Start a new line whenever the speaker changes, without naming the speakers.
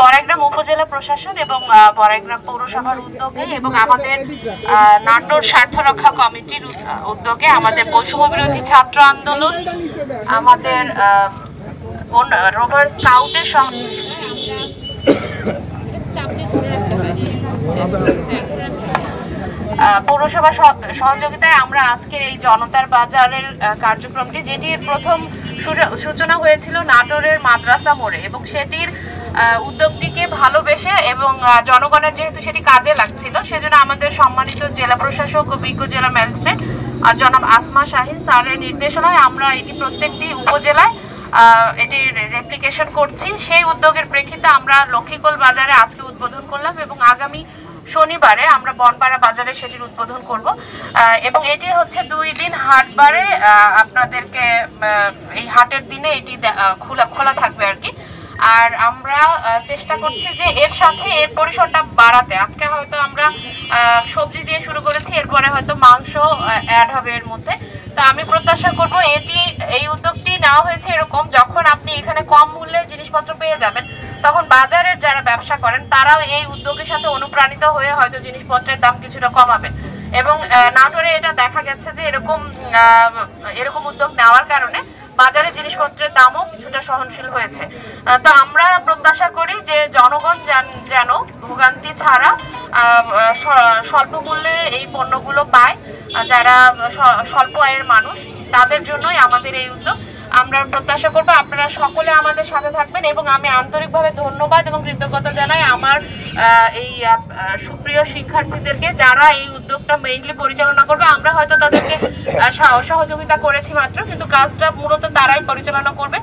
বড়াইগ্রাম উপজেলা প্রশাসন এবং বড়াইগ্রাম পৌরসভার উদ্যোগে এবং আমাদের নাটোর স্বার্থ রক্ষা কমিটির উদ্যোগে, আমাদের বৈষম্য বিরোধী ছাত্র আন্দোলন, আমাদের রোভার স্কাউটের পৌরসভা সহযোগিতায় আমরা আজকের এই জনতার বাজারের কার্যক্রমটি, যেটির প্রথম সূচনা হয়েছিল নাটোরের মাদ্রাসা মোড়ে, এবং সেটির উদ্যোগটিকে ভালোবেসে এবং জনগণের যেহেতু সেটি কাজে লাগছিল, সেজন্য আমাদের সম্মানিত জেলা প্রশাসক ও বিজ্ঞ জেলা ম্যাজিস্ট্রেট জনাব আসমা শাহিন স্যারের নির্দেশনায় আমরা এটি প্রত্যেকটি উপজেলায় এটির রেপ্লিকেশন করছি। সেই উদ্যোগের প্রেক্ষিতে আমরা লক্ষ্মীকোল বাজারে আজকে উদ্বোধন করলাম এবং আগামী শনিবারে আমরা বনপাড়া বাজারে সেটির উদ্বোধন করব, এবং এটি হচ্ছে 2 দিন হাটবারে আপনাদেরকে এই হাটের দিনে এটি খোলা থাকবে আর কি। আর আমরা চেষ্টা করছি যে এর সাথে এর পরিসরটা বাড়াতে। আজকে হয়তো আমরা সবজি দিয়ে শুরু করেছি, এরপরে হয়তো মাংস অ্যাড হবে এর মধ্যে। তা আমি প্রত্যাশা করব এই উদ্যোগটি নেওয়া হয়েছে এরকম, যখন আপনি এখানে কম মূল্যে জিনিসপত্র পেয়ে যাবেন, তখন বাজারের যারা ব্যবসা করেন তারাও এই উদ্যোগের সাথে অনুপ্রাণিত হয়ে হয়তো জিনিসপত্রের দাম কিছুটা কমাবেন। এবং নাটোরে এটা দেখা গেছে যে এরকম উদ্যোগ নেওয়ার কারণে বাজারে জিনিসপত্রের দামও কিছুটা সহনশীল হয়েছে। তো আমরা প্রত্যাশা করি যে জনগণ যেন ভোগান্তি ছাড়া স্বল্প মূল্যে এই পণ্যগুলো পায়। যারা স্বল্প আয়ের মানুষ, তাদের জন্যই আমাদের এই উদ্যোগ। আমরা প্রত্যাশা করব আপনারা সকলে আমাদের সাথে থাকবেন, এবং আমি আন্তরিকভাবে ধন্যবাদ এবং কৃতজ্ঞতা জানাই আমার এই সুপ্রিয় শিক্ষার্থীদেরকে, যারা এই উদ্যোগটা মেইনলি পরিচালনা করবে। আমরা হয়তো তাদেরকে সহযোগিতা করেছি মাত্র, কিন্তু কাজটা মূলত তারাই পরিচালনা করবে।